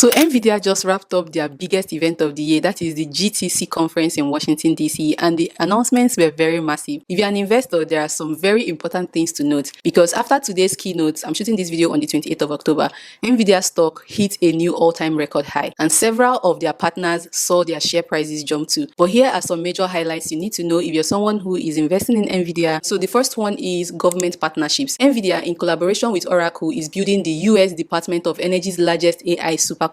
So Nvidia just wrapped up their biggest event of the year, that is the GTC conference in Washington DC, and the announcements were very massive. If you're an investor, there are some very important things to note, because after today's keynote, I'm shooting this video on the 28th of October, Nvidia stock hit a new all-time record high, and several of their partners saw their share prices jump too. But here are some major highlights you need to know if you're someone who is investing in Nvidia. So the first one is government partnerships. Nvidia, in collaboration with Oracle, is building the US Department of Energy's largest AI supercomputer,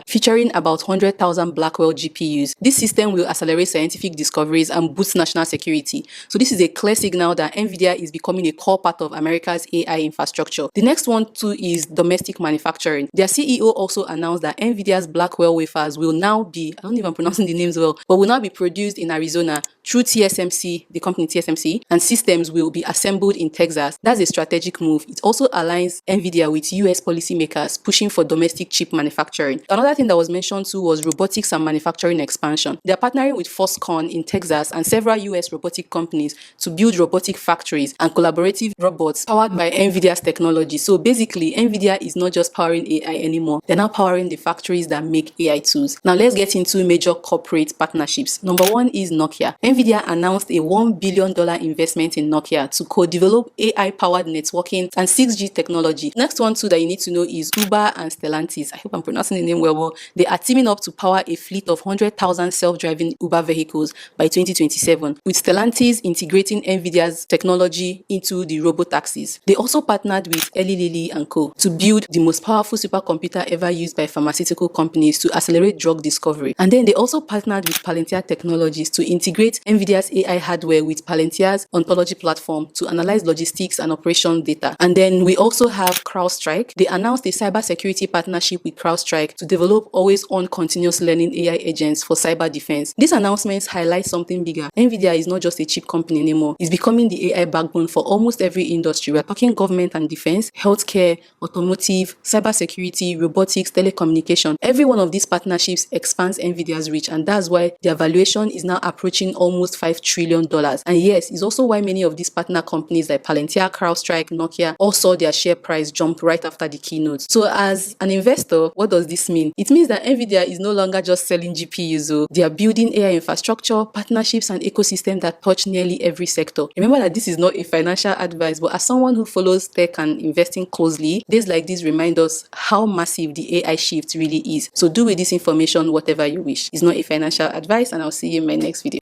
featuring about 100,000 Blackwell GPUs. This system will accelerate scientific discoveries and boost national security. So this is a clear signal that Nvidia is becoming a core part of America's AI infrastructure. The next one too is domestic manufacturing. Their CEO also announced that Nvidia's Blackwell wafers will now be, I don't even pronouncing the names well, but will now be produced in Arizona through TSMC, the company TSMC, and systems will be assembled in Texas. That's a strategic move. It also aligns Nvidia with US policymakers pushing for domestic chip manufacturing. Another thing that was mentioned too was robotics and manufacturing expansion. They're partnering with Foxconn in Texas and several US robotic companies to build robotic factories and collaborative robots powered by Nvidia's technology. So basically, Nvidia is not just powering AI anymore. They're now powering the factories that make AI tools. Now let's get into major corporate partnerships. Number one is Nokia. Nvidia announced a $1 billion investment in Nokia to co-develop AI-powered networking and 6G technology. Next one too that you need to know is Uber and Stellantis. I hope I'm pronouncing the name well. They are teaming up to power a fleet of 100,000 self-driving Uber vehicles by 2027, with Stellantis integrating Nvidia's technology into the robotaxis. They also partnered with Eli Lilly and Co. to build the most powerful supercomputer ever used by pharmaceutical companies to accelerate drug discovery. And then they also partnered with Palantir Technologies to integrate Nvidia's AI hardware with Palantir's ontology platform to analyze logistics and operation data. And then we also have CrowdStrike. They announced a cybersecurity partnership with CrowdStrike to develop always-on continuous learning AI agents for cyber defense. These announcements highlight something bigger. Nvidia is not just a chip company anymore. It's becoming the AI backbone for almost every industry. We're talking government and defense, healthcare, automotive, cybersecurity, robotics, telecommunication. Every one of these partnerships expands Nvidia's reach, and that's why their valuation is now approaching almost $5 trillion. And yes, it's also why many of these partner companies like Palantir, CrowdStrike, Nokia all saw their share price jump right after the keynote. So as an investor, what does this mean? It means that Nvidia is no longer just selling GPUs. They are building AI infrastructure, partnerships, and ecosystems that touch nearly every sector. Remember that this is not a financial advice, but as someone who follows tech and investing closely, days like this remind us how massive the AI shift really is. So do with this information whatever you wish. It's not a financial advice, and I'll see you in my next video.